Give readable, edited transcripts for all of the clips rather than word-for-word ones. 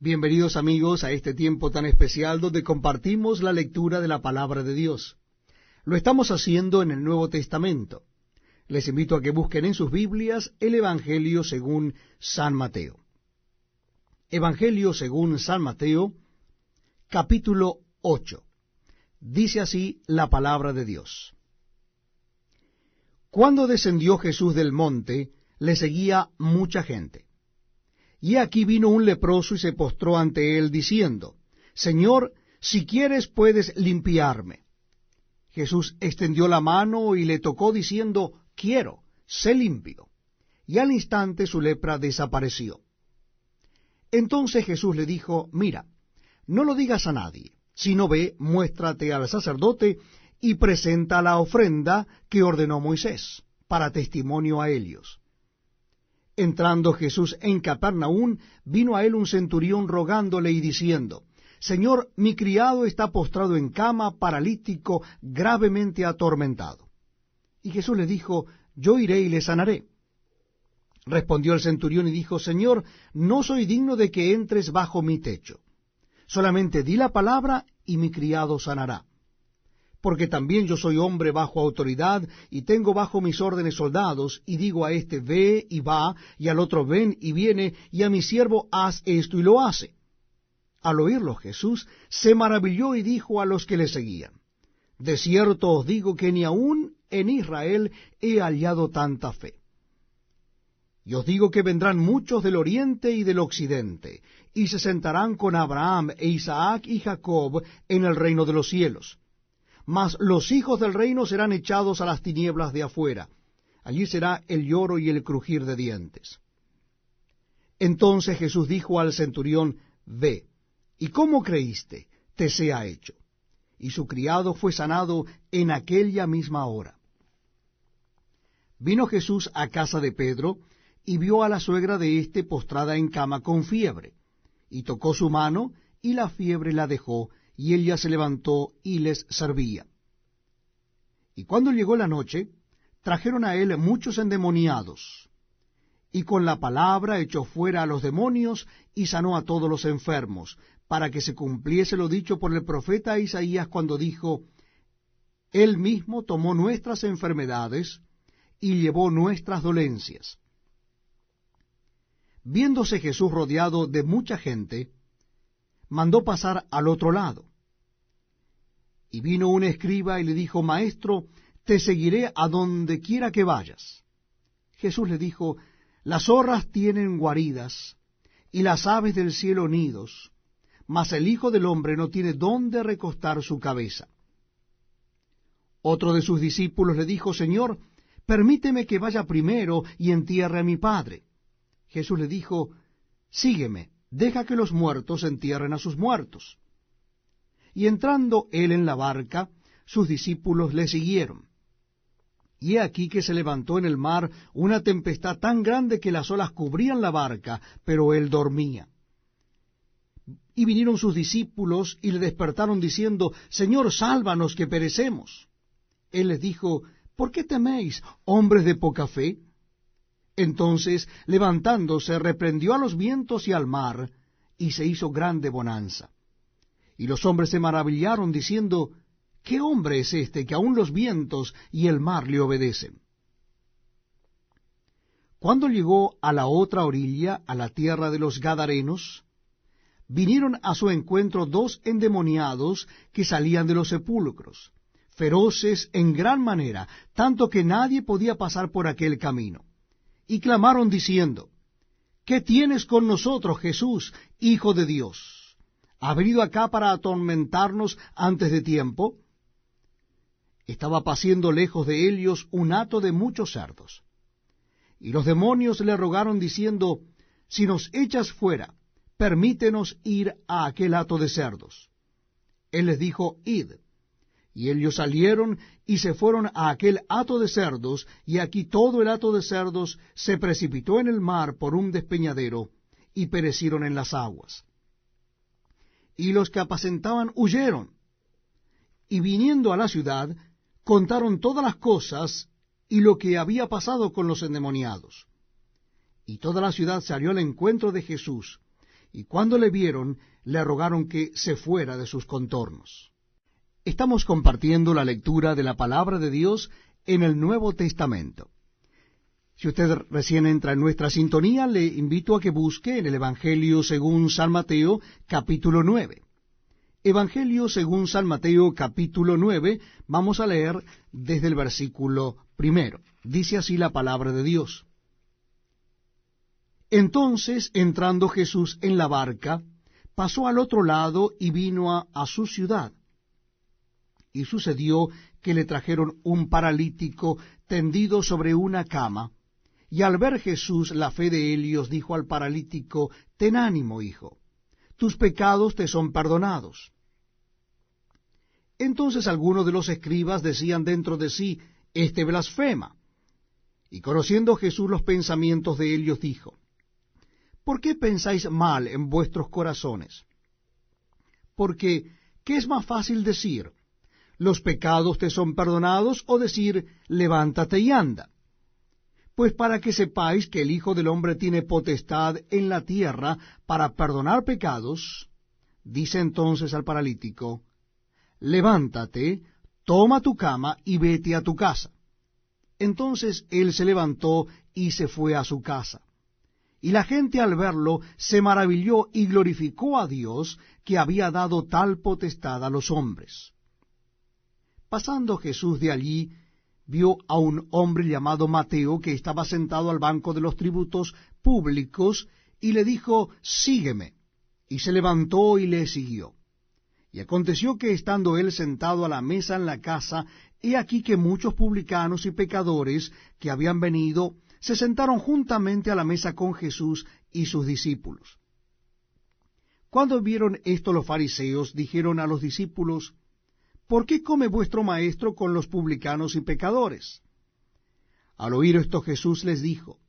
Bienvenidos amigos a este tiempo tan especial donde compartimos la lectura de la palabra de Dios. Lo estamos haciendo en el Nuevo Testamento. Les invito a que busquen en sus Biblias el Evangelio según San Mateo. Evangelio según San Mateo, capítulo 8. Dice así la palabra de Dios. Cuando descendió Jesús del monte, le seguía mucha gente. Y aquí vino un leproso y se postró ante él, diciendo, Señor, si quieres puedes limpiarme. Jesús extendió la mano y le tocó, diciendo, quiero, sé limpio. Y al instante su lepra desapareció. Entonces Jesús le dijo, mira, no lo digas a nadie, sino ve, muéstrate al sacerdote y presenta la ofrenda que ordenó Moisés, para testimonio a ellos. Entrando Jesús en Capernaum, vino a él un centurión rogándole y diciendo, Señor, mi criado está postrado en cama, paralítico, gravemente atormentado. Y Jesús le dijo, yo iré y le sanaré. Respondió el centurión y dijo, Señor, no soy digno de que entres bajo mi techo. Solamente di la palabra y mi criado sanará. Porque también yo soy hombre bajo autoridad, y tengo bajo mis órdenes soldados, y digo a este, ve y va, y al otro, ven y viene, y a mi siervo, haz esto, y lo hace. Al oírlo Jesús se maravilló y dijo a los que le seguían, de cierto os digo que ni aun en Israel he hallado tanta fe. Y os digo que vendrán muchos del oriente y del occidente, y se sentarán con Abraham e Isaac y Jacob en el reino de los cielos. Mas los hijos del reino serán echados a las tinieblas de afuera. Allí será el lloro y el crujir de dientes. Entonces Jesús dijo al centurión, ve, ¿y cómo creíste? Te sea hecho. Y su criado fue sanado en aquella misma hora. Vino Jesús a casa de Pedro, y vio a la suegra de éste postrada en cama con fiebre. Y tocó su mano, y la fiebre la dejó, y ella se levantó y les servía. Y cuando llegó la noche, trajeron a él muchos endemoniados, y con la palabra echó fuera a los demonios, y sanó a todos los enfermos, para que se cumpliese lo dicho por el profeta Isaías cuando dijo, Él mismo tomó nuestras enfermedades, y llevó nuestras dolencias. Viéndose Jesús rodeado de mucha gente, mandó pasar al otro lado. Y vino un escriba y le dijo, Maestro, te seguiré a donde quiera que vayas. Jesús le dijo, las zorras tienen guaridas, y las aves del cielo nidos, mas el Hijo del Hombre no tiene dónde recostar su cabeza. Otro de sus discípulos le dijo, Señor, permíteme que vaya primero y entierre a mi padre. Jesús le dijo, sígueme. Deja que los muertos entierren a sus muertos. Y entrando él en la barca, sus discípulos le siguieron. Y he aquí que se levantó en el mar una tempestad tan grande que las olas cubrían la barca, pero él dormía. Y vinieron sus discípulos y le despertaron diciendo, Señor, sálvanos que perecemos. Él les dijo, ¿por qué teméis, hombres de poca fe? Entonces, levantándose, reprendió a los vientos y al mar, y se hizo grande bonanza. Y los hombres se maravillaron, diciendo, ¿qué hombre es este que aun los vientos y el mar le obedecen? Cuando llegó a la otra orilla, a la tierra de los Gadarenos, vinieron a su encuentro dos endemoniados que salían de los sepulcros, feroces en gran manera, tanto que nadie podía pasar por aquel camino. Y clamaron diciendo, ¿qué tienes con nosotros, Jesús, Hijo de Dios? ¿Has venido acá para atormentarnos antes de tiempo? Estaba paciendo lejos de ellos un hato de muchos cerdos. Y los demonios le rogaron diciendo, si nos echas fuera, permítenos ir a aquel hato de cerdos. Él les dijo, id. Y ellos salieron y se fueron a aquel hato de cerdos, y aquí todo el hato de cerdos se precipitó en el mar por un despeñadero, y perecieron en las aguas. Y los que apacentaban huyeron, y viniendo a la ciudad, contaron todas las cosas y lo que había pasado con los endemoniados. Y toda la ciudad salió al encuentro de Jesús, y cuando le vieron, le rogaron que se fuera de sus contornos. Estamos compartiendo la lectura de la palabra de Dios en el Nuevo Testamento. Si usted recién entra en nuestra sintonía, le invito a que busque en el Evangelio según San Mateo, capítulo 9. Evangelio según San Mateo, capítulo 9, vamos a leer desde el versículo 1. Dice así la palabra de Dios. Entonces, entrando Jesús en la barca, pasó al otro lado y vino a su ciudad. Y sucedió que le trajeron un paralítico tendido sobre una cama, y al ver Jesús la fe de ellos, dijo al paralítico, ten ánimo, hijo, tus pecados te son perdonados. Entonces algunos de los escribas decían dentro de sí, este blasfema. Y conociendo Jesús los pensamientos de ellos, dijo, ¿por qué pensáis mal en vuestros corazones? Porque, ¿qué es más fácil decir? ¿Los pecados te son perdonados? O decir, levántate y anda. Pues para que sepáis que el Hijo del Hombre tiene potestad en la tierra para perdonar pecados, dice entonces al paralítico, levántate, toma tu cama y vete a tu casa. Entonces él se levantó y se fue a su casa. Y la gente al verlo se maravilló y glorificó a Dios que había dado tal potestad a los hombres. Pasando Jesús de allí, vio a un hombre llamado Mateo que estaba sentado al banco de los tributos públicos y le dijo, sígueme. Y se levantó y le siguió. Y aconteció que estando él sentado a la mesa en la casa, he aquí que muchos publicanos y pecadores que habían venido se sentaron juntamente a la mesa con Jesús y sus discípulos. Cuando vieron esto los fariseos, dijeron a los discípulos, ¿por qué come vuestro maestro con los publicanos y pecadores? Al oír esto Jesús les dijo,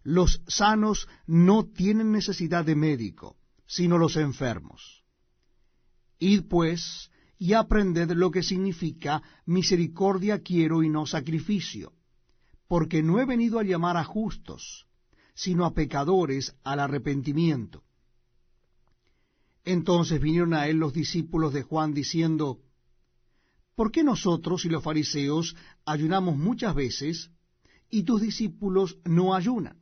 los sanos no tienen necesidad de médico, sino los enfermos. Id pues y aprended lo que significa misericordia quiero y no sacrificio, porque no he venido a llamar a justos, sino a pecadores al arrepentimiento. Entonces vinieron a él los discípulos de Juan diciendo, ¿por qué nosotros y los fariseos ayunamos muchas veces, y tus discípulos no ayunan?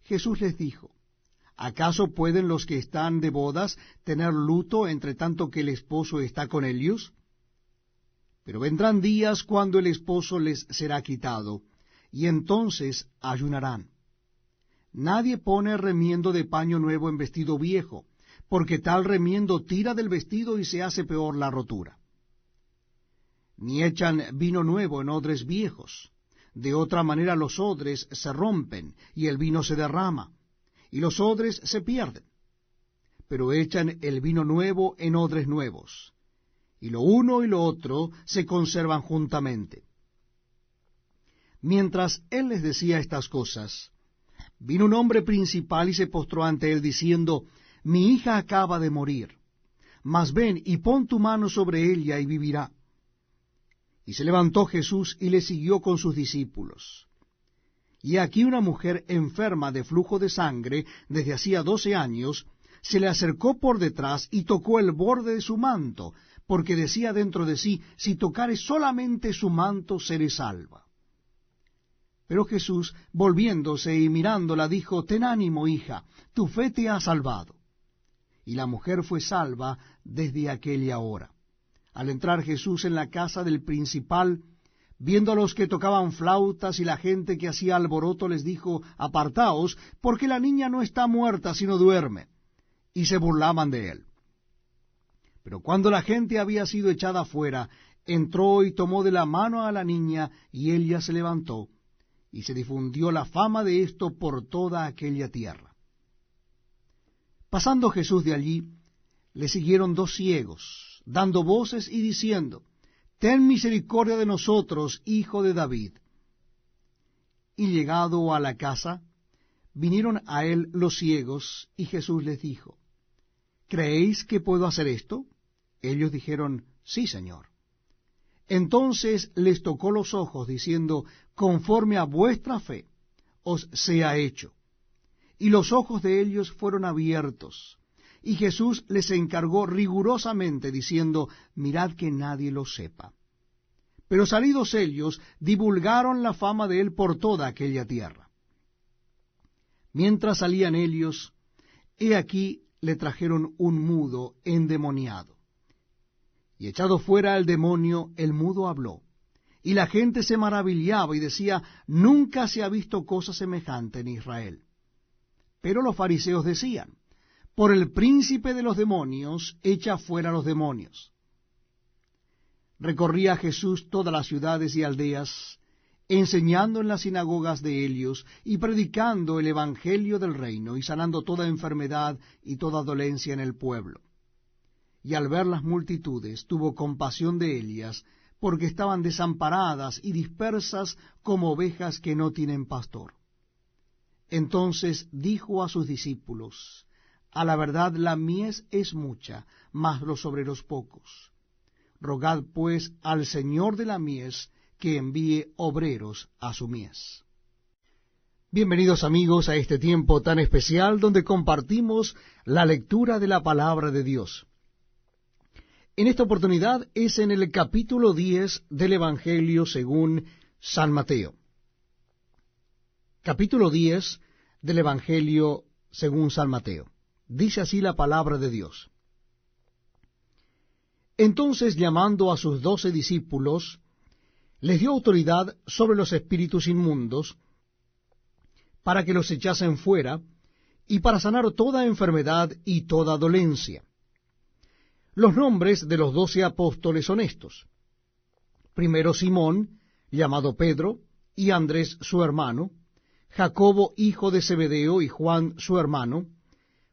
Jesús les dijo, ¿acaso pueden los que están de bodas tener luto entre tanto que el esposo está con ellos? Pero vendrán días cuando el esposo les será quitado, y entonces ayunarán. Nadie pone remiendo de paño nuevo en vestido viejo, porque tal remiendo tira del vestido y se hace peor la rotura. Ni echan vino nuevo en odres viejos. De otra manera los odres se rompen, y el vino se derrama, y los odres se pierden. Pero echan el vino nuevo en odres nuevos, y lo uno y lo otro se conservan juntamente. Mientras él les decía estas cosas, vino un hombre principal y se postró ante él, diciendo, mi hija acaba de morir, mas ven y pon tu mano sobre ella y vivirá. Y se levantó Jesús y le siguió con sus discípulos. Y aquí una mujer enferma de flujo de sangre desde hacía 12 años, se le acercó por detrás y tocó el borde de su manto, porque decía dentro de sí, si tocare solamente su manto, seré salva. Pero Jesús, volviéndose y mirándola, dijo, ten ánimo, hija, tu fe te ha salvado. Y la mujer fue salva desde aquella hora. Al entrar Jesús en la casa del principal, viendo a los que tocaban flautas y la gente que hacía alboroto, les dijo, apartaos, porque la niña no está muerta, sino duerme. Y se burlaban de él. Pero cuando la gente había sido echada fuera, entró y tomó de la mano a la niña, y ella se levantó, y se difundió la fama de esto por toda aquella tierra. Pasando Jesús de allí, le siguieron 2 ciegos, dando voces y diciendo, ten misericordia de nosotros, hijo de David. Y llegado a la casa, vinieron a él los ciegos, y Jesús les dijo, ¿creéis que puedo hacer esto? Ellos dijeron, sí, Señor. Entonces les tocó los ojos, diciendo, conforme a vuestra fe os sea hecho. y los ojos de ellos fueron abiertos. Y Jesús les encargó rigurosamente, diciendo, mirad que nadie lo sepa. Pero salidos ellos, divulgaron la fama de él por toda aquella tierra. Mientras salían ellos, he aquí le trajeron un mudo endemoniado. Y echado fuera el demonio, el mudo habló. Y la gente se maravillaba y decía, nunca se ha visto cosa semejante en Israel. Pero los fariseos decían, por el príncipe de los demonios, echa fuera los demonios. Recorría Jesús todas las ciudades y aldeas, enseñando en las sinagogas de ellos, y predicando el evangelio del reino, y sanando toda enfermedad y toda dolencia en el pueblo. Y al ver las multitudes, tuvo compasión de ellas, porque estaban desamparadas y dispersas como ovejas que no tienen pastor. Entonces dijo a sus discípulos, a la verdad la mies es mucha, mas los obreros pocos. Rogad pues al Señor de la mies que envíe obreros a su mies. Bienvenidos amigos a este tiempo tan especial donde compartimos la lectura de la palabra de Dios. En esta oportunidad es en el capítulo 10 del Evangelio según San Mateo. Capítulo 10 del Evangelio según San Mateo. Dice así la palabra de Dios. Entonces, llamando a sus 12 discípulos, les dio autoridad sobre los espíritus inmundos, para que los echasen fuera, y para sanar toda enfermedad y toda dolencia. Los nombres de los 12 apóstoles son estos. Primero Simón, llamado Pedro, y Andrés su hermano, Jacobo hijo de Zebedeo y Juan su hermano,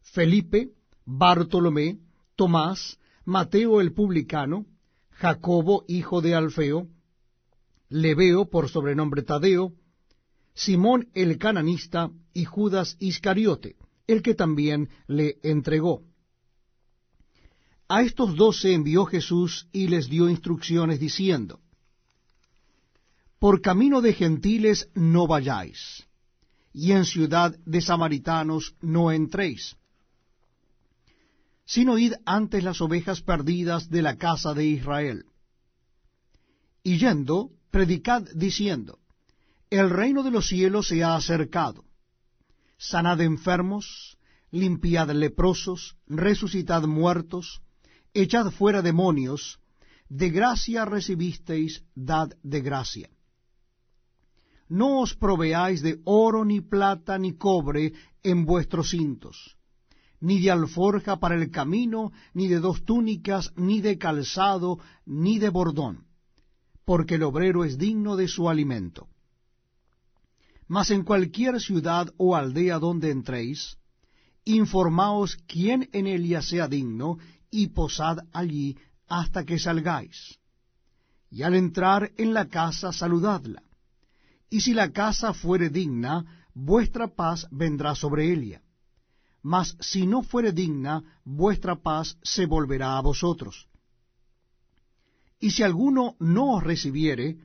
Felipe, Bartolomé, Tomás, Mateo el publicano, Jacobo hijo de Alfeo, Lebeo por sobrenombre Tadeo, Simón el cananista y Judas Iscariote, el que también le entregó. A estos 12 envió Jesús y les dio instrucciones diciendo, por camino de gentiles no vayáis, y en ciudad de samaritanos no entréis, sino id antes las ovejas perdidas de la casa de Israel. Y yendo, predicad diciendo, el reino de los cielos se ha acercado. Sanad enfermos, limpiad leprosos, resucitad muertos, echad fuera demonios, de gracia recibisteis, dad de gracia. No os proveáis de oro, ni plata, ni cobre en vuestros cintos, ni de alforja para el camino, ni de 2 túnicas, ni de calzado, ni de bordón, porque el obrero es digno de su alimento. Mas en cualquier ciudad o aldea donde entréis, informaos quién en ella sea digno, y posad allí hasta que salgáis. Y al entrar en la casa saludadla. Y si la casa fuere digna, vuestra paz vendrá sobre ella. Mas si no fuere digna, vuestra paz se volverá a vosotros. Y si alguno no os recibiere,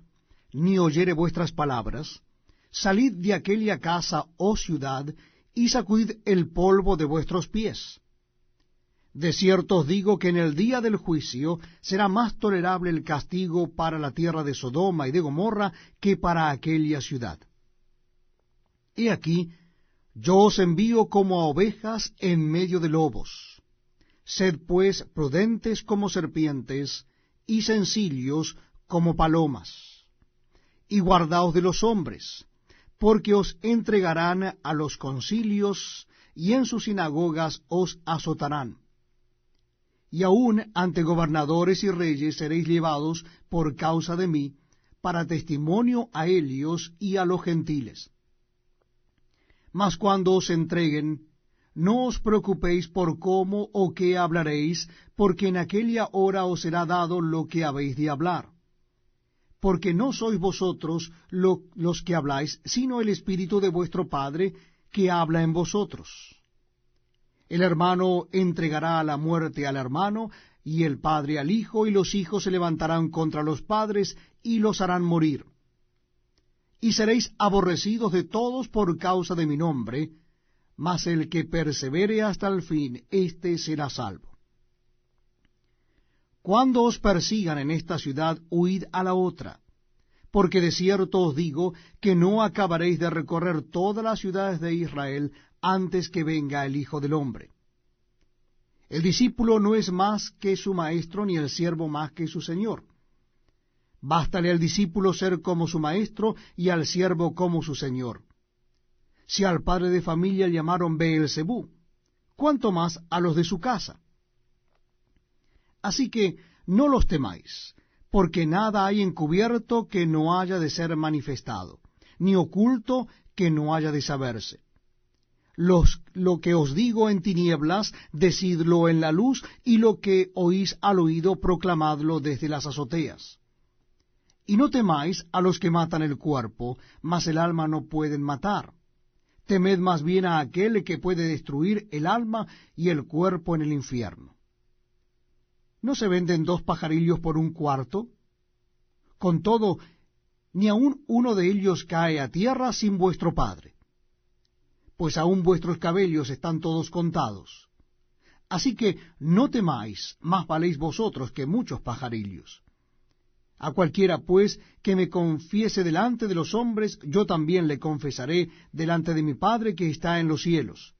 ni oyere vuestras palabras, salid de aquella casa o ciudad, y sacudid el polvo de vuestros pies. De cierto os digo que en el día del juicio será más tolerable el castigo para la tierra de Sodoma y de Gomorra que para aquella ciudad. He aquí, yo os envío como a ovejas en medio de lobos. Sed pues prudentes como serpientes y sencillos como palomas. Y guardaos de los hombres, porque os entregarán a los concilios, y en sus sinagogas os azotarán. Y aun ante gobernadores y reyes seréis llevados por causa de mí, para testimonio a ellos y a los gentiles. Mas cuando os entreguen, no os preocupéis por cómo o qué hablaréis, porque en aquella hora os será dado lo que habéis de hablar. Porque no sois vosotros los que habláis, sino el Espíritu de vuestro Padre que habla en vosotros. El hermano entregará a la muerte al hermano, y el padre al hijo, y los hijos se levantarán contra los padres, y los harán morir. Y seréis aborrecidos de todos por causa de mi nombre, mas el que persevere hasta el fin, éste será salvo. Cuando os persigan en esta ciudad, huid a la otra, porque de cierto os digo que no acabaréis de recorrer todas las ciudades de Israel antes que venga el Hijo del Hombre. El discípulo no es más que su maestro, ni el siervo más que su señor. Bástale al discípulo ser como su maestro y al siervo como su señor. Si al padre de familia llamaron Beelzebú, ¿cuánto más a los de su casa? Así que no los temáis, porque nada hay encubierto que no haya de ser manifestado, ni oculto que no haya de saberse. Lo que os digo en tinieblas, decidlo en la luz, y lo que oís al oído, proclamadlo desde las azoteas. Y no temáis a los que matan el cuerpo, mas el alma no pueden matar. Temed más bien a aquel que puede destruir el alma y el cuerpo en el infierno. ¿No se venden 2 pajarillos por 1 cuarto? Con todo, ni aun uno de ellos cae a tierra sin vuestro Padre. Pues aun vuestros cabellos están todos contados. Así que no temáis, más valéis vosotros que muchos pajarillos. A cualquiera, pues, que me confiese delante de los hombres, yo también le confesaré delante de mi Padre que está en los cielos.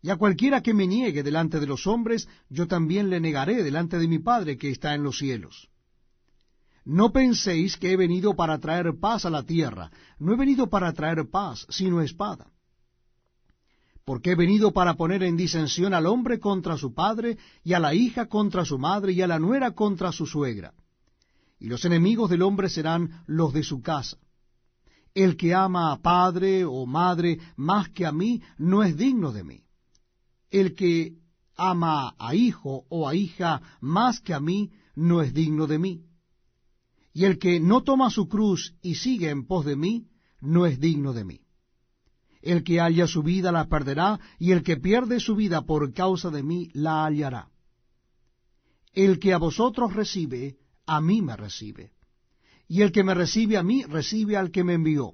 Y a cualquiera que me niegue delante de los hombres, yo también le negaré delante de mi Padre que está en los cielos. No penséis que he venido para traer paz a la tierra. No he venido para traer paz, sino espada. Porque he venido para poner en disensión al hombre contra su padre, y a la hija contra su madre, y a la nuera contra su suegra. Y los enemigos del hombre serán los de su casa. El que ama a padre o madre más que a mí, no es digno de mí. El que ama a hijo o a hija más que a mí, no es digno de mí. Y el que no toma su cruz y sigue en pos de mí, no es digno de mí. El que halla su vida la perderá, y el que pierde su vida por causa de mí la hallará. El que a vosotros recibe, a mí me recibe. Y el que me recibe a mí, recibe al que me envió.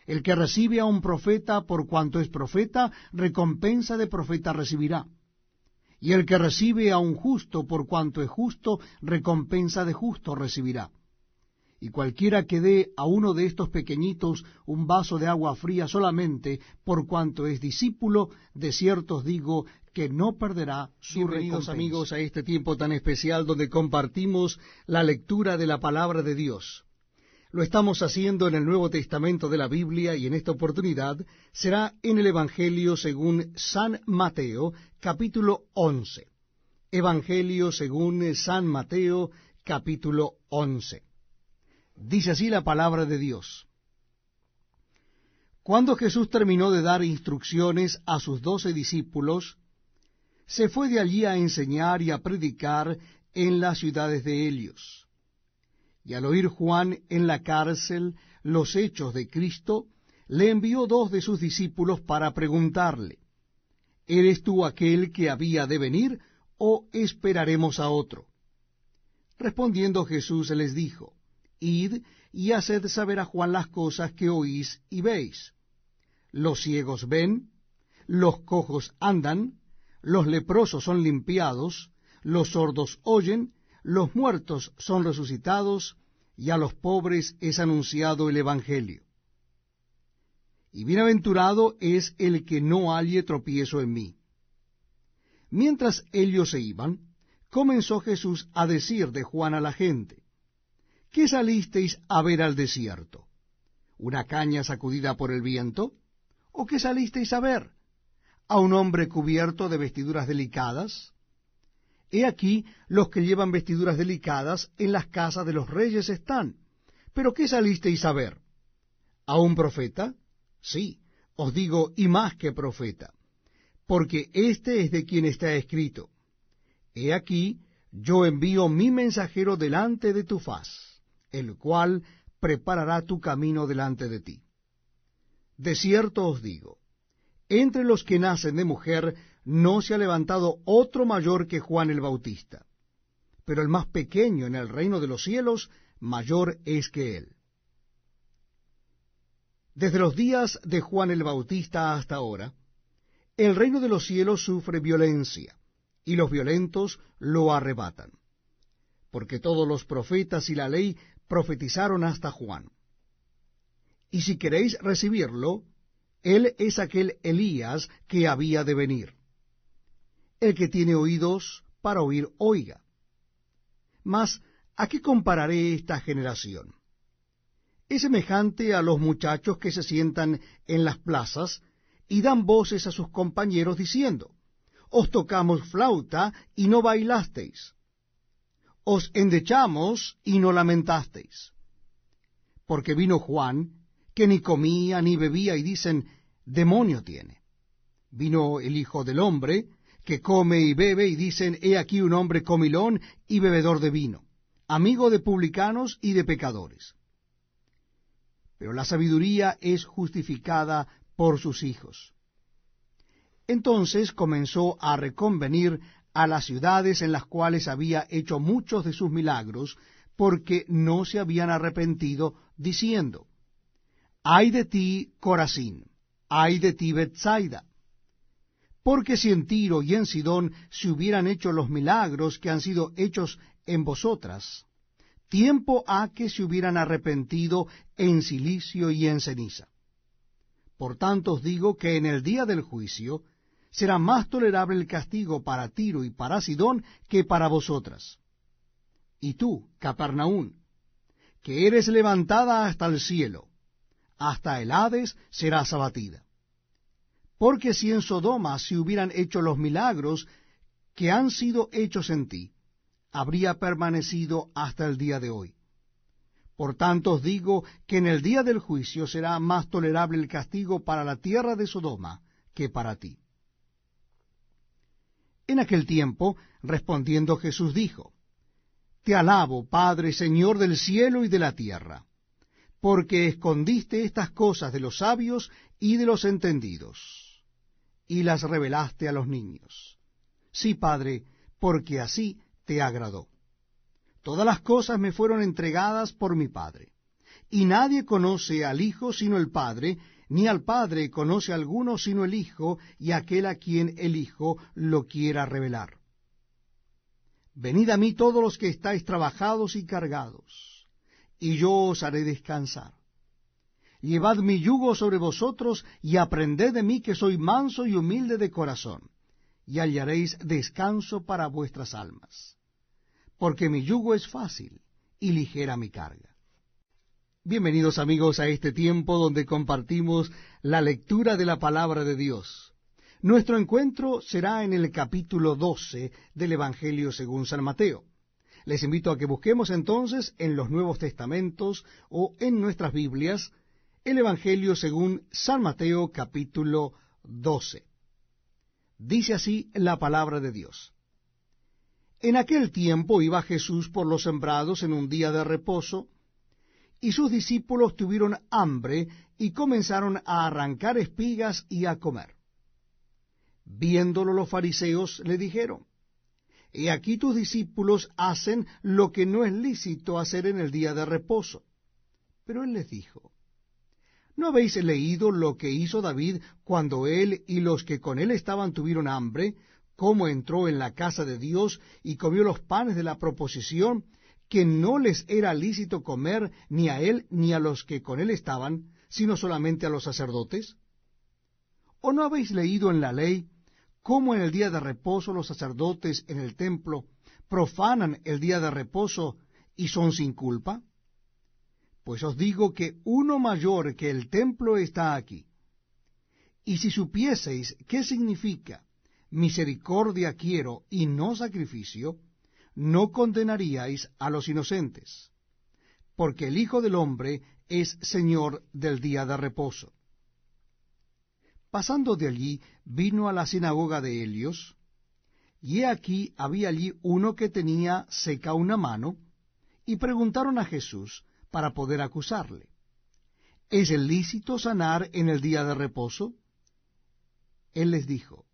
El que recibe a un profeta por cuanto es profeta, recompensa de profeta recibirá. Y el que recibe a un justo por cuanto es justo, recompensa de justo recibirá. Y cualquiera que dé a uno de estos pequeñitos un vaso de agua fría solamente por cuanto es discípulo, de cierto os digo que no perderá su recompensa. Bienvenidos, amigos, a este tiempo tan especial donde compartimos la lectura de la palabra de Dios. Lo estamos haciendo en el Nuevo Testamento de la Biblia, y en esta oportunidad será en el Evangelio según San Mateo, capítulo 11. Evangelio según San Mateo, capítulo 11. Dice así la palabra de Dios. Cuando Jesús terminó de dar instrucciones a sus 12 discípulos, se fue de allí a enseñar y a predicar en las ciudades de ellos. Y al oír Juan en la cárcel los hechos de Cristo, le envió 2 de sus discípulos para preguntarle, ¿eres tú aquel que había de venir, o esperaremos a otro? Respondiendo Jesús les dijo, Id y haced saber a Juan las cosas que oís y veis. Los ciegos ven, los cojos andan, los leprosos son limpiados, los sordos oyen, los muertos son resucitados, y a los pobres es anunciado el Evangelio. Y bienaventurado es el que no halle tropiezo en mí. Mientras ellos se iban, comenzó Jesús a decir de Juan a la gente, ¿qué salisteis a ver al desierto? ¿Una caña sacudida por el viento? ¿O qué salisteis a ver? ¿A un hombre cubierto de vestiduras delicadas? He aquí los que llevan vestiduras delicadas en las casas de los reyes están. ¿Pero qué salisteis a ver? ¿A un profeta? Sí, os digo, y más que profeta, porque este es de quien está escrito, He aquí, yo envío mi mensajero delante de tu faz, el cual preparará tu camino delante de ti. De cierto os digo, entre los que nacen de mujer no se ha levantado otro mayor que Juan el Bautista, pero el más pequeño en el reino de los cielos mayor es que él. Desde los días de Juan el Bautista hasta ahora, El reino de los cielos sufre violencia, y los violentos lo arrebatan. Porque todos los profetas y la ley profetizaron hasta Juan. Y si queréis recibirlo, él es aquel Elías que había de venir. El que tiene oídos para oír, oiga. Mas, ¿a qué compararé esta generación? Es semejante a los muchachos que se sientan en las plazas y dan voces a sus compañeros diciendo, os tocamos flauta y no bailasteis, os endechamos y no lamentasteis. Porque vino Juan, que ni comía ni bebía, y dicen, demonio tiene. Vino el Hijo del Hombre, que come y bebe, y dicen, he aquí un hombre comilón y bebedor de vino, amigo de publicanos y de pecadores. Pero la sabiduría es justificada por sus hijos. Entonces comenzó a reconvenir a las ciudades en las cuales había hecho muchos de sus milagros, porque no se habían arrepentido, diciendo, ay de ti, Corazín, ay de ti, Betsaida, porque si en Tiro y en Sidón se hubieran hecho los milagros que han sido hechos en vosotras, tiempo ha que se hubieran arrepentido en cilicio y en ceniza. Por tanto os digo que en el día del juicio será más tolerable el castigo para Tiro y para Sidón que para vosotras. Y tú, Capernaum, que eres levantada hasta el cielo, hasta el Hades serás abatida. Porque si en Sodoma se hubieran hecho los milagros que han sido hechos en ti, habría permanecido hasta el día de hoy. Por tanto os digo que en el día del juicio será más tolerable el castigo para la tierra de Sodoma que para ti. En aquel tiempo, respondiendo Jesús dijo, te alabo, Padre, Señor del cielo y de la tierra, porque escondiste estas cosas de los sabios y de los entendidos, y las revelaste a los niños. Sí, Padre, porque así te agradó. Todas las cosas me fueron entregadas por mi Padre, y nadie conoce al Hijo sino el Padre, ni al Padre conoce a alguno sino el Hijo, y aquel a quien el Hijo lo quiera revelar. Venid a mí todos los que estáis trabajados y cargados, y yo os haré descansar. Llevad mi yugo sobre vosotros, y aprended de mí que soy manso y humilde de corazón, y hallaréis descanso para vuestras almas. Porque mi yugo es fácil, y ligera mi carga. Bienvenidos amigos a este tiempo donde compartimos la lectura de la palabra de Dios. Nuestro encuentro será en el capítulo 12 del Evangelio según San Mateo. Les invito a que busquemos entonces en los Nuevos Testamentos o en nuestras Biblias el Evangelio según San Mateo capítulo 12. Dice así la palabra de Dios. En aquel tiempo iba Jesús por los sembrados en un día de reposo, y sus discípulos tuvieron hambre y comenzaron a arrancar espigas y a comer. Viéndolo los fariseos le dijeron, he aquí tus discípulos hacen lo que no es lícito hacer en el día de reposo. Pero él les dijo, ¿no habéis leído lo que hizo David cuando él y los que con él estaban tuvieron hambre, cómo entró en la casa de Dios y comió los panes de la proposición, que no les era lícito comer ni a él ni a los que con él estaban, sino solamente a los sacerdotes? ¿O no habéis leído en la ley cómo en el día de reposo los sacerdotes en el templo profanan el día de reposo y son sin culpa? Pues os digo que uno mayor que el templo está aquí. Y si supieseis qué significa misericordia quiero y no sacrificio, no condenaríais a los inocentes, porque el Hijo del Hombre es Señor del día de reposo. Pasando de allí, vino a la sinagoga de Helios, y he aquí había allí uno que tenía seca una mano, y preguntaron a Jesús para poder acusarle, ¿es lícito sanar en el día de reposo? Él les dijo,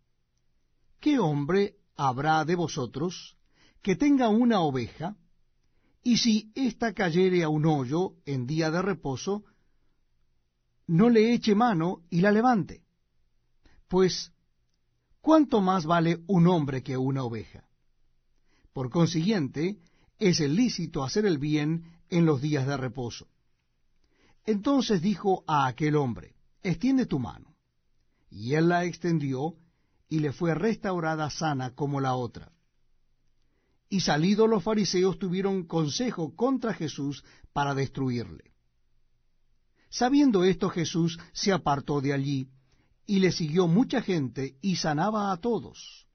¿qué hombre habrá de vosotros que tenga una oveja, y si ésta cayere a un hoyo en día de reposo, no le eche mano y la levante? Pues ¿cuánto más vale un hombre que una oveja? Por consiguiente, es lícito hacer el bien en los días de reposo. Entonces dijo a aquel hombre, extiende tu mano. Y él la extendió, y le fue restaurada sana como la otra. Y salidos los fariseos tuvieron consejo contra Jesús para destruirle. Sabiendo esto, Jesús se apartó de allí, y le siguió mucha gente, y sanaba a todos,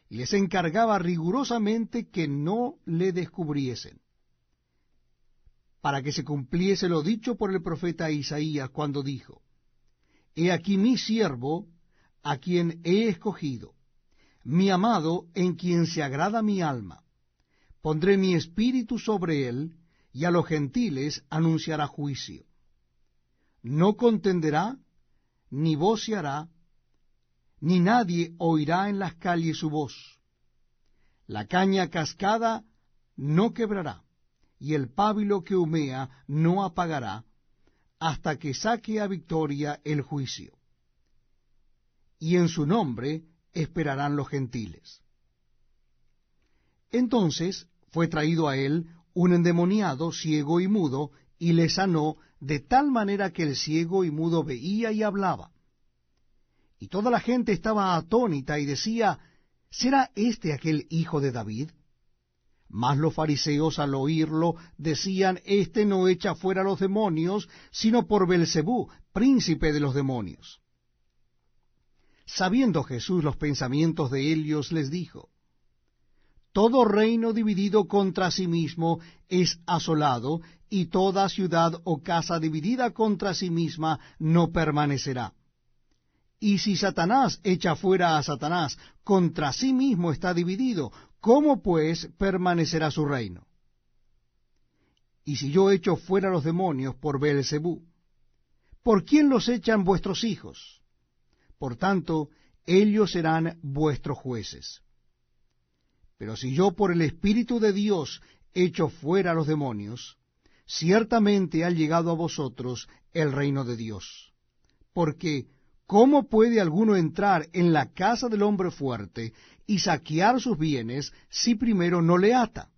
y les encargaba rigurosamente que no le descubriesen, para que se cumpliese lo dicho por el profeta Isaías, cuando dijo, He aquí mi siervo, a quien he escogido, mi amado, en quien se agrada mi alma. Pondré mi espíritu sobre él, y a los gentiles anunciará juicio. No contenderá, ni voceará, ni nadie oirá en las calles su voz. La caña cascada no quebrará, y el pábilo que humea no apagará, hasta que saque a victoria el juicio. Y en su nombre esperarán los gentiles. Entonces fue traído a él un endemoniado, ciego y mudo, y le sanó, de tal manera que el ciego y mudo veía y hablaba. Y toda la gente estaba atónita y decía, ¿será este aquel hijo de David? Mas los fariseos al oírlo decían, Este no echa fuera los demonios, sino por Beelzebú, príncipe de los demonios. Sabiendo Jesús los pensamientos de ellos, les dijo, Todo reino dividido contra sí mismo es asolado, y toda ciudad o casa dividida contra sí misma no permanecerá. Y si Satanás echa fuera a Satanás, contra sí mismo está dividido, ¿cómo pues permanecerá su reino? Y si yo echo fuera los demonios por Beelzebú, ¿por quién los echan vuestros hijos? Por tanto, ellos serán vuestros jueces. Pero si yo por el Espíritu de Dios echo fuera los demonios, ciertamente ha llegado a vosotros el reino de Dios. Porque, ¿cómo puede alguno entrar en la casa del hombre fuerte y saquear sus bienes si primero no le ata?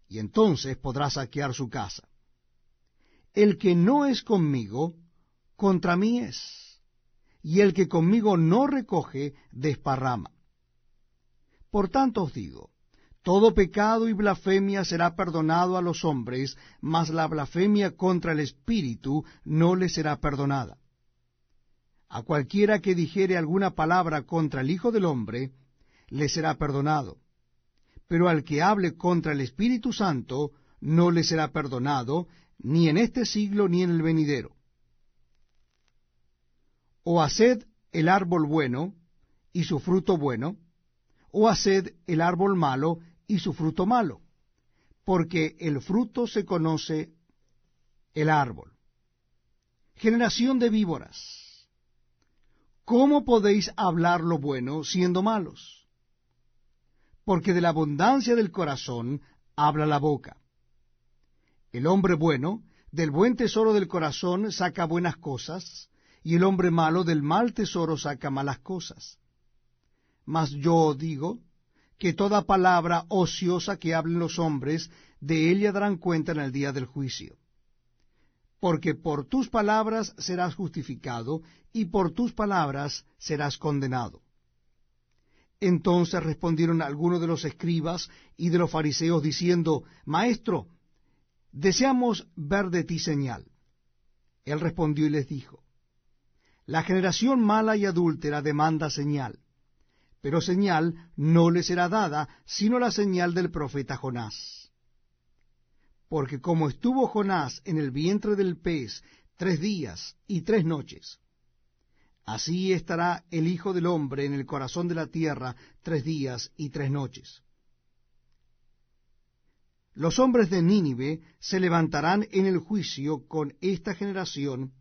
Y entonces podrá saquear su casa. El que no es conmigo, contra mí es, y el que conmigo no recoge, desparrama. Por tanto os digo, todo pecado y blasfemia será perdonado a los hombres, mas la blasfemia contra el Espíritu no le será perdonada. A cualquiera que dijere alguna palabra contra el Hijo del Hombre, le será perdonado. Pero al que hable contra el Espíritu Santo, no le será perdonado, ni en este siglo ni en el venidero. O haced el árbol bueno, y su fruto bueno, o haced el árbol malo, y su fruto malo, porque el fruto se conoce el árbol. Generación de víboras, ¿cómo podéis hablar lo bueno siendo malos? Porque de la abundancia del corazón habla la boca. El hombre bueno, del buen tesoro del corazón saca buenas cosas, y el hombre malo del mal tesoro saca malas cosas. Mas yo digo que toda palabra ociosa que hablen los hombres, de ella darán cuenta en el día del juicio. Porque por tus palabras serás justificado, y por tus palabras serás condenado. Entonces respondieron algunos de los escribas y de los fariseos, diciendo, Maestro, deseamos ver de ti señal. Él respondió y les dijo, La generación mala y adúltera demanda señal, pero señal no le será dada, sino la señal del profeta Jonás. Porque como estuvo Jonás en el vientre del pez 3 días y 3 noches, así estará el Hijo del Hombre en el corazón de la tierra 3 días y 3 noches. Los hombres de Nínive se levantarán en el juicio con esta generación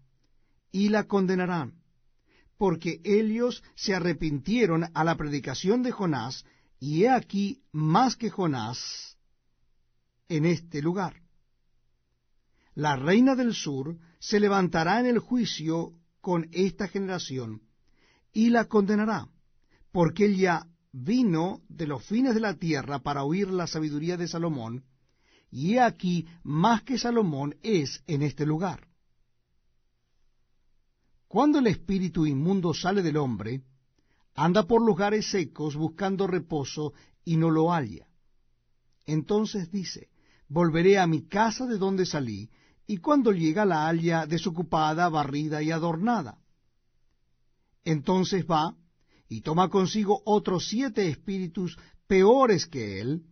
y la condenarán, porque ellos se arrepintieron a la predicación de Jonás, y he aquí más que Jonás en este lugar. La reina del sur se levantará en el juicio con esta generación, y la condenará, porque él ya vino de los fines de la tierra para oír la sabiduría de Salomón, y he aquí más que Salomón es en este lugar. Cuando el espíritu inmundo sale del hombre, anda por lugares secos buscando reposo y no lo halla. Entonces dice, volveré a mi casa de donde salí, y cuando llega la halla desocupada, barrida y adornada. Entonces va y toma consigo otros 7 espíritus peores que él,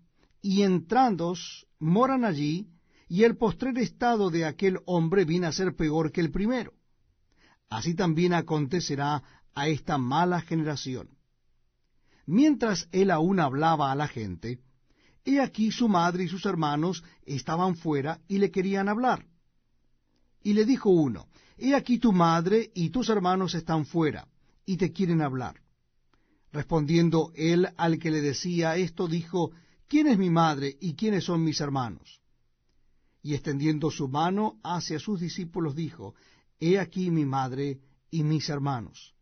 y entrando moran allí, y el postrer estado de aquel hombre viene a ser peor que el primero. Así también acontecerá a esta mala generación. Mientras él aún hablaba a la gente, he aquí su madre y sus hermanos estaban fuera y le querían hablar. Y le dijo uno, he aquí tu madre y tus hermanos están fuera, y te quieren hablar. Respondiendo él al que le decía esto, dijo, ¿quién es mi madre y quiénes son mis hermanos? Y extendiendo su mano hacia sus discípulos, dijo, he aquí mi madre y mis hermanos.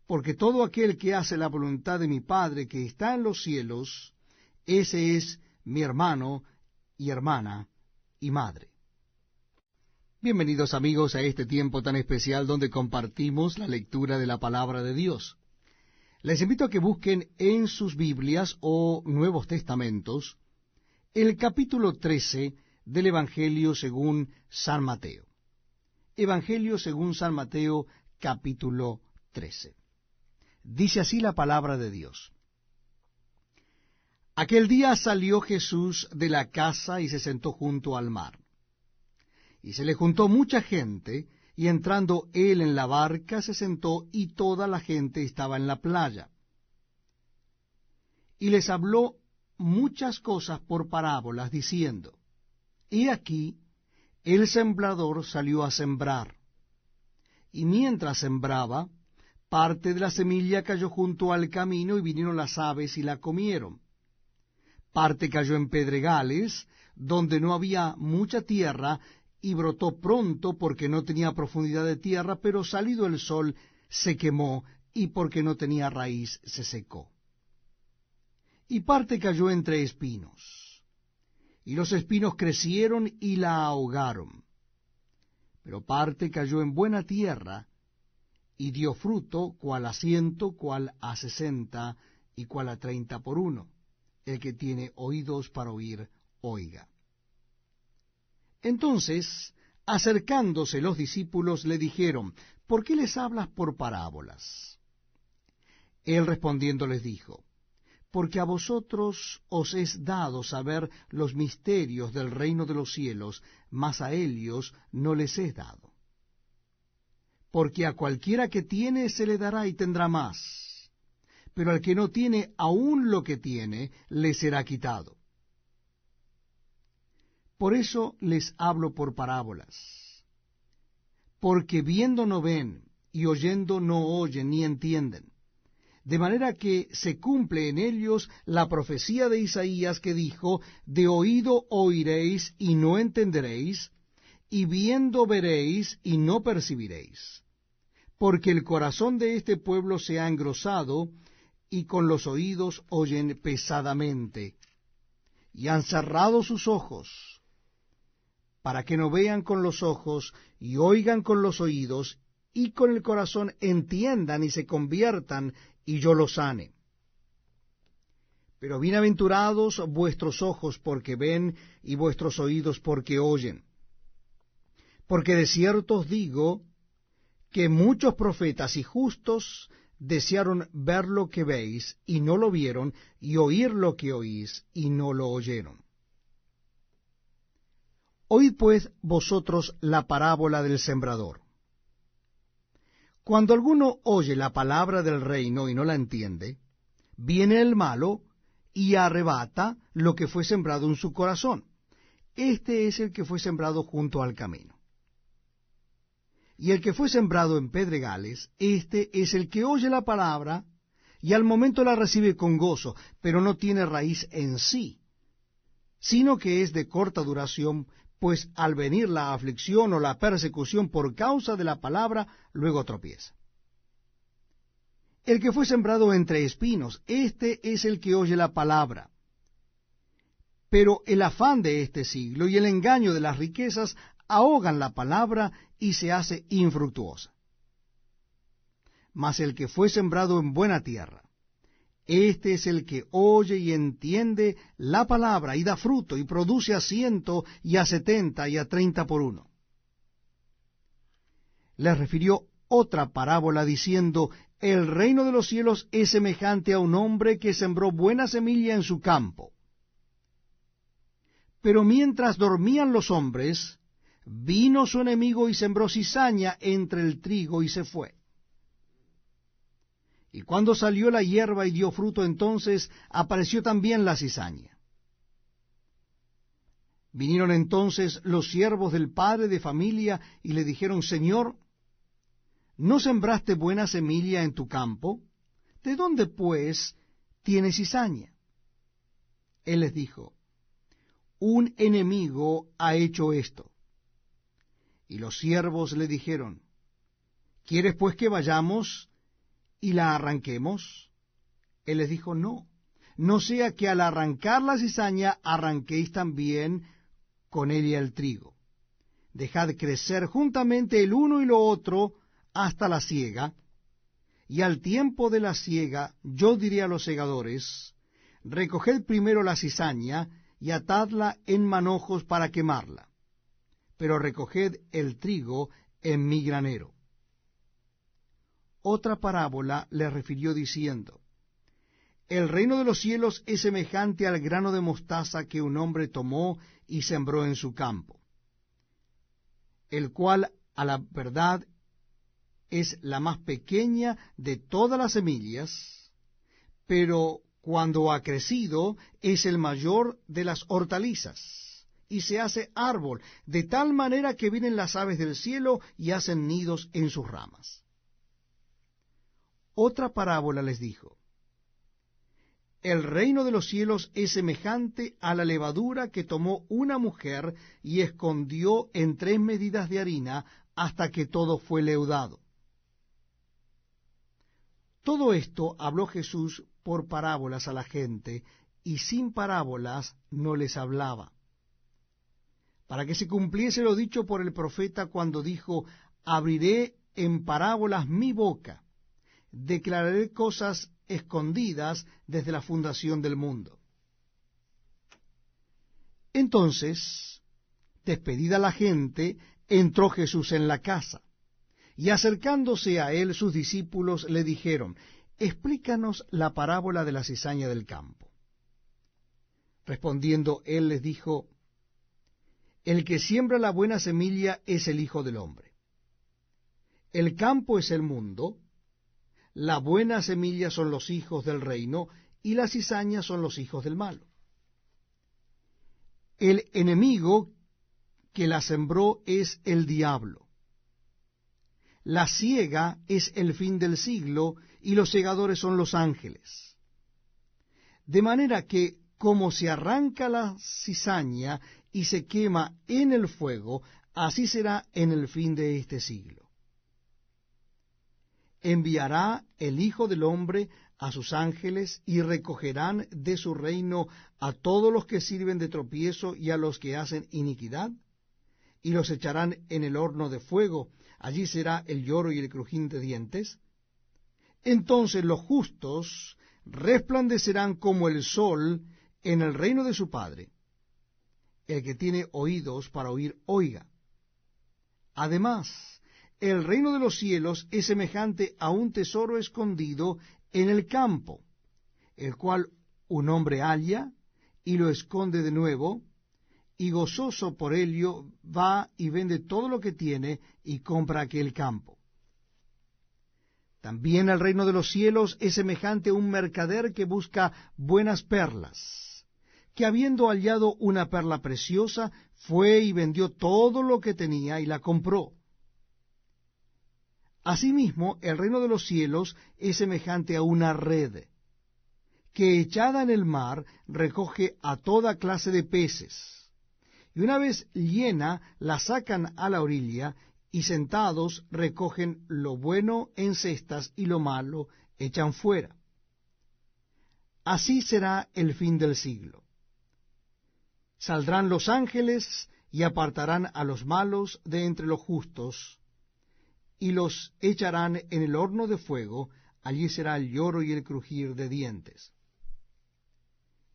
Porque todo aquel que hace la voluntad de mi Padre que está en los cielos, ese es mi hermano y hermana y madre. Bienvenidos amigos a este tiempo tan especial donde compartimos la lectura de la palabra de Dios. Les invito a que busquen en sus Biblias o Nuevos Testamentos el capítulo 13 del Evangelio según San Mateo. Evangelio según San Mateo, capítulo 13. Dice así la palabra de Dios. Aquel día salió Jesús de la casa y se sentó junto al mar. Y se le juntó mucha gente, y entrando él en la barca se sentó, y toda la gente estaba en la playa. Y les habló muchas cosas por parábolas, diciendo, he aquí, el sembrador salió a sembrar. Y mientras sembraba, parte de la semilla cayó junto al camino, y vinieron las aves y la comieron. Parte cayó en pedregales, donde no había mucha tierra, y brotó pronto porque no tenía profundidad de tierra, pero salido el sol se quemó, y porque no tenía raíz se secó. Y parte cayó entre espinos, y los espinos crecieron y la ahogaron. Pero parte cayó en buena tierra, y dio fruto, cual a 100, cual a 60, y cual a 30 por uno. El que tiene oídos para oír, oiga. Entonces, acercándose los discípulos, le dijeron, ¿por qué les hablas por parábolas? Él respondiendo les dijo, porque a vosotros os es dado saber los misterios del reino de los cielos, mas a ellos no les es dado. Porque a cualquiera que tiene se le dará y tendrá más, pero al que no tiene, aun lo que tiene, le será quitado. Por eso les hablo por parábolas, porque viendo no ven, y oyendo no oyen ni entienden, de manera que se cumple en ellos la profecía de Isaías que dijo, de oído oiréis y no entenderéis, y viendo veréis y no percibiréis, porque el corazón de este pueblo se ha engrosado, y con los oídos oyen pesadamente, y han cerrado sus ojos, para que no vean con los ojos, y oigan con los oídos, y con el corazón entiendan y se conviertan, y yo los sane. Pero bienaventurados vuestros ojos porque ven, y vuestros oídos porque oyen. Porque de cierto os digo, que muchos profetas y justos desearon ver lo que veis, y no lo vieron, y oír lo que oís, y no lo oyeron. Oíd pues vosotros la parábola del sembrador. Cuando alguno oye la palabra del reino y no la entiende, viene el malo y arrebata lo que fue sembrado en su corazón. Este es el que fue sembrado junto al camino. Y el que fue sembrado en pedregales, este es el que oye la palabra y al momento la recibe con gozo, pero no tiene raíz en sí, sino que es de corta duración, pues al venir la aflicción o la persecución por causa de la palabra, luego tropieza. El que fue sembrado entre espinos, este es el que oye la palabra. Pero el afán de este siglo y el engaño de las riquezas ahogan la palabra y se hace infructuosa. Mas el que fue sembrado en buena tierra, este es el que oye y entiende la palabra y da fruto y produce a 100 y a 70 y a 30 por uno. Les refirió otra parábola diciendo, el reino de los cielos es semejante a un hombre que sembró buena semilla en su campo. Pero mientras dormían los hombres, vino su enemigo y sembró cizaña entre el trigo y se fue. Y cuando salió la hierba y dio fruto, entonces apareció también la cizaña. Vinieron entonces los siervos del padre de familia y le dijeron, Señor, ¿no sembraste buena semilla en tu campo? ¿De dónde, pues, tienes cizaña? Él les dijo, un enemigo ha hecho esto. Y los siervos le dijeron, ¿quieres pues que vayamos y la arranquemos? Él les dijo, no, no sea que al arrancar la cizaña arranquéis también con ella el trigo. Dejad crecer juntamente el uno y lo otro hasta la siega, y al tiempo de la siega yo diré a los segadores, recoged primero la cizaña y atadla en manojos para quemarla, pero recoged el trigo en mi granero. Otra parábola le refirió diciendo, el reino de los cielos es semejante al grano de mostaza que un hombre tomó y sembró en su campo, el cual a la verdad es la más pequeña de todas las semillas, pero cuando ha crecido es el mayor de las hortalizas, y se hace árbol, de tal manera que vienen las aves del cielo y hacen nidos en sus ramas. Otra parábola les dijo, el reino de los cielos es semejante a la levadura que tomó una mujer y escondió en 3 medidas de harina hasta que todo fue leudado. Todo esto habló Jesús por parábolas a la gente, y sin parábolas no les hablaba, para que se cumpliese lo dicho por el profeta cuando dijo, abriré en parábolas mi boca, declararé cosas escondidas desde la fundación del mundo. Entonces, despedida la gente, entró Jesús en la casa, y acercándose a él sus discípulos le dijeron, explícanos la parábola de la cizaña del campo. Respondiendo él les dijo, el que siembra la buena semilla es el Hijo del Hombre. El campo es el mundo, la buena semilla son los hijos del reino, y la cizaña son los hijos del malo. El enemigo que la sembró es el diablo. La siega es el fin del siglo, y los segadores son los ángeles. De manera que, como se arranca la cizaña y se quema en el fuego, así será en el fin de este siglo. Enviará el Hijo del Hombre a sus ángeles, y recogerán de su reino a todos los que sirven de tropiezo y a los que hacen iniquidad, y los echarán en el horno de fuego. Allí será el lloro y el crujir de dientes. Entonces los justos resplandecerán como el sol en el reino de su Padre. El que tiene oídos para oír, oiga. Además, el reino de los cielos es semejante a un tesoro escondido en el campo, el cual un hombre halla y lo esconde de nuevo, y gozoso por ello va y vende todo lo que tiene y compra aquel campo. También el reino de los cielos es semejante a un mercader que busca buenas perlas, que habiendo hallado una perla preciosa, fue y vendió todo lo que tenía y la compró. Asimismo, el reino de los cielos es semejante a una red, que echada en el mar recoge a toda clase de peces. Y una vez llena, la sacan a la orilla, y sentados recogen lo bueno en cestas y lo malo echan fuera. Así será el fin del siglo. Saldrán los ángeles y apartarán a los malos de entre los justos, y los echarán en el horno de fuego. Allí será el lloro y el crujir de dientes.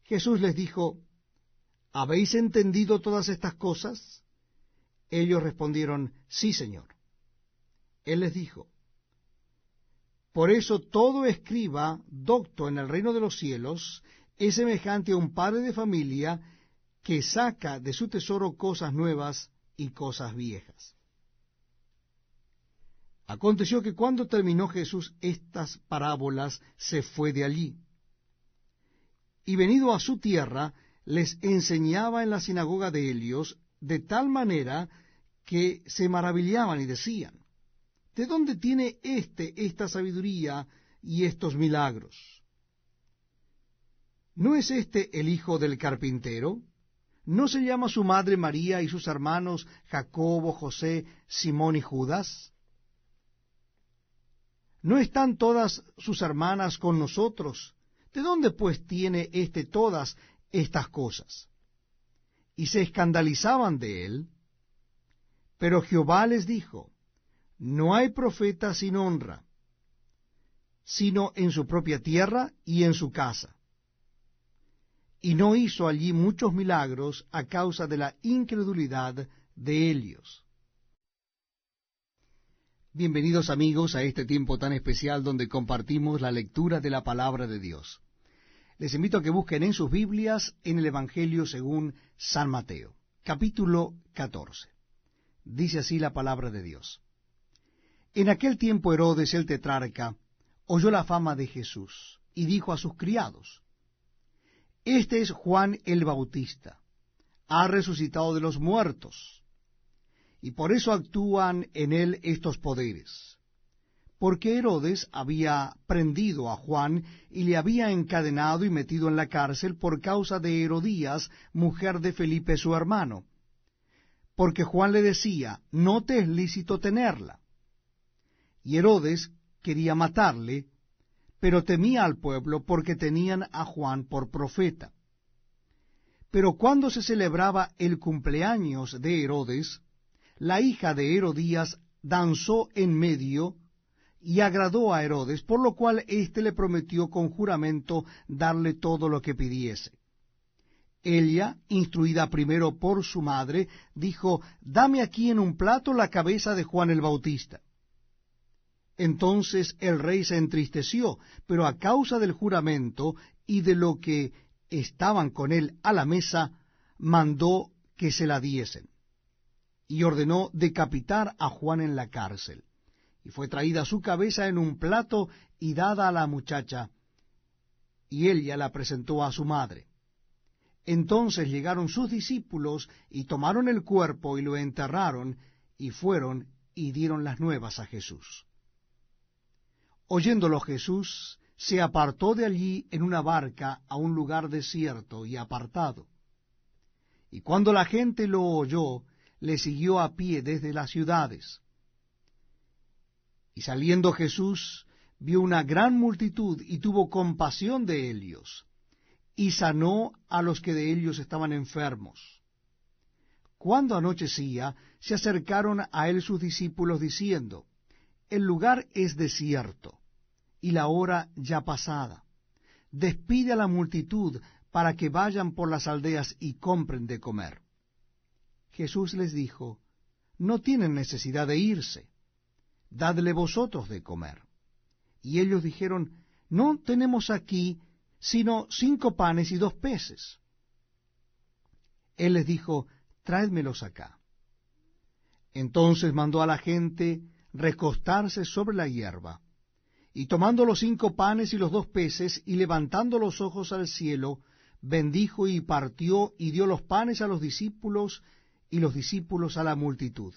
Jesús les dijo: ¿Habéis entendido todas estas cosas? Ellos respondieron: Sí, Señor. Él les dijo: Por eso todo escriba docto en el reino de los cielos es semejante a un padre de familia que saca de su tesoro cosas nuevas y cosas viejas. Aconteció que cuando terminó Jesús estas parábolas, se fue de allí. Y venido a su tierra, les enseñaba en la sinagoga de ellos, de tal manera que se maravillaban y decían: ¿De dónde tiene esta sabiduría y estos milagros? ¿No es este el hijo del carpintero? ¿No se llama su madre María y sus hermanos Jacobo, José, Simón y Judas? ¿No están todas sus hermanas con nosotros? ¿De dónde pues tiene todas estas cosas? Y se escandalizaban de él. Pero Jehová les dijo: No hay profeta sin honra, sino en su propia tierra y en su casa. Y no hizo allí muchos milagros a causa de la incredulidad de ellos. Bienvenidos amigos a este tiempo tan especial donde compartimos la lectura de la palabra de Dios. Les invito a que busquen en sus Biblias en el Evangelio según San Mateo, capítulo 14. Dice así la palabra de Dios. En aquel tiempo Herodes el tetrarca oyó la fama de Jesús y dijo a sus criados: Este es Juan el Bautista, ha resucitado de los muertos, y por eso actúan en él estos poderes. Porque Herodes había prendido a Juan y le había encadenado y metido en la cárcel por causa de Herodías, mujer de Felipe su hermano, porque Juan le decía: No te es lícito tenerla. Y Herodes quería matarle, pero temía al pueblo porque tenían a Juan por profeta. Pero cuando se celebraba el cumpleaños de Herodes, la hija de Herodías danzó en medio y agradó a Herodes, por lo cual éste le prometió con juramento darle todo lo que pidiese. Ella, instruida primero por su madre, dijo: Dame aquí en un plato la cabeza de Juan el Bautista. Entonces el rey se entristeció, pero a causa del juramento y de lo que estaban con él a la mesa, mandó que se la diesen, y ordenó decapitar a Juan en la cárcel. Y fue traída su cabeza en un plato y dada a la muchacha, y ella la presentó a su madre. Entonces llegaron sus discípulos y tomaron el cuerpo y lo enterraron, y fueron y dieron las nuevas a Jesús. Oyéndolo Jesús, se apartó de allí en una barca a un lugar desierto y apartado. Y cuando la gente lo oyó, le siguió a pie desde las ciudades. Y saliendo Jesús, vio una gran multitud y tuvo compasión de ellos, y sanó a los que de ellos estaban enfermos. Cuando anochecía, se acercaron a él sus discípulos diciendo: El lugar es desierto, y la hora ya pasada. Despide a la multitud para que vayan por las aldeas y compren de comer. Jesús les dijo: No tienen necesidad de irse, dadle vosotros de comer. Y ellos dijeron: No tenemos aquí sino 5 panes y 2 peces. Él les dijo: Tráedmelos acá. Entonces mandó a la gente recostarse sobre la hierba, y tomando los 5 panes y los 2 peces, y levantando los ojos al cielo, bendijo y partió, y dio los panes a los discípulos, y los discípulos a la multitud.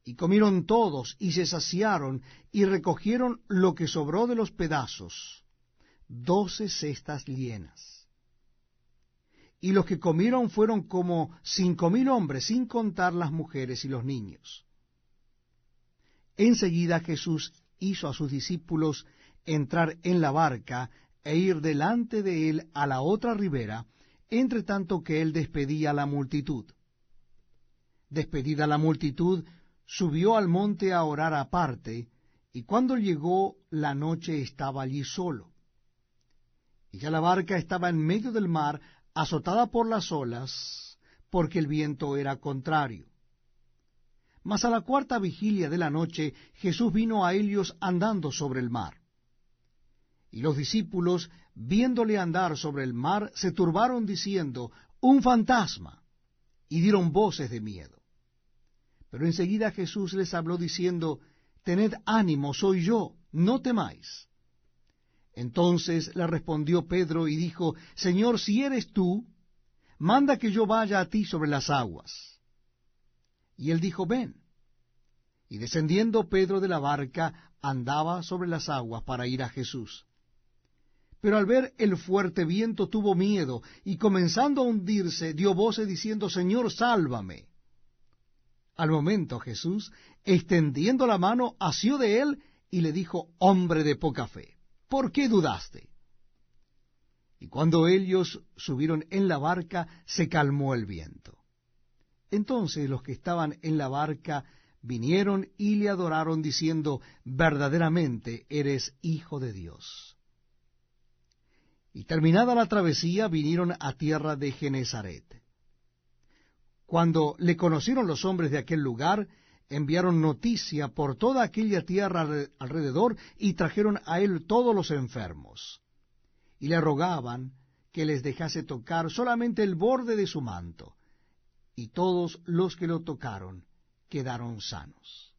Y comieron todos, y se saciaron, y recogieron lo que sobró de los pedazos, 12 cestas llenas. Y los que comieron fueron como 5,000 hombres, sin contar las mujeres y los niños. Enseguida Jesús hizo a sus discípulos entrar en la barca e ir delante de él a la otra ribera, entre tanto que él despedía a la multitud. Despedida la multitud, subió al monte a orar aparte, y cuando llegó la noche estaba allí solo. Y ya la barca estaba en medio del mar, azotada por las olas, porque el viento era contrario. Mas a la cuarta vigilia de la noche Jesús vino a ellos andando sobre el mar. Y los discípulos, viéndole andar sobre el mar, se turbaron diciendo, «¡Un fantasma!», y dieron voces de miedo. Pero enseguida Jesús les habló diciendo, «Tened ánimo, soy yo, no temáis». Entonces le respondió Pedro y dijo, «Señor, si eres tú, manda que yo vaya a ti sobre las aguas». Y él dijo, «Ven». Y descendiendo Pedro de la barca, andaba sobre las aguas para ir a Jesús. Pero al ver el fuerte viento tuvo miedo, y comenzando a hundirse, dio voces diciendo, «Señor, sálvame». Al momento Jesús, extendiendo la mano, asió de él y le dijo, «Hombre de poca fe, ¿por qué dudaste?». Y cuando ellos subieron en la barca, se calmó el viento. Entonces los que estaban en la barca vinieron y le adoraron, diciendo, «Verdaderamente eres Hijo de Dios». Y terminada la travesía, vinieron a tierra de Genezaret. Cuando le conocieron los hombres de aquel lugar, enviaron noticia por toda aquella tierra alrededor, y trajeron a él todos los enfermos. Y le rogaban que les dejase tocar solamente el borde de su manto, y todos los que lo tocaron quedaron sanos.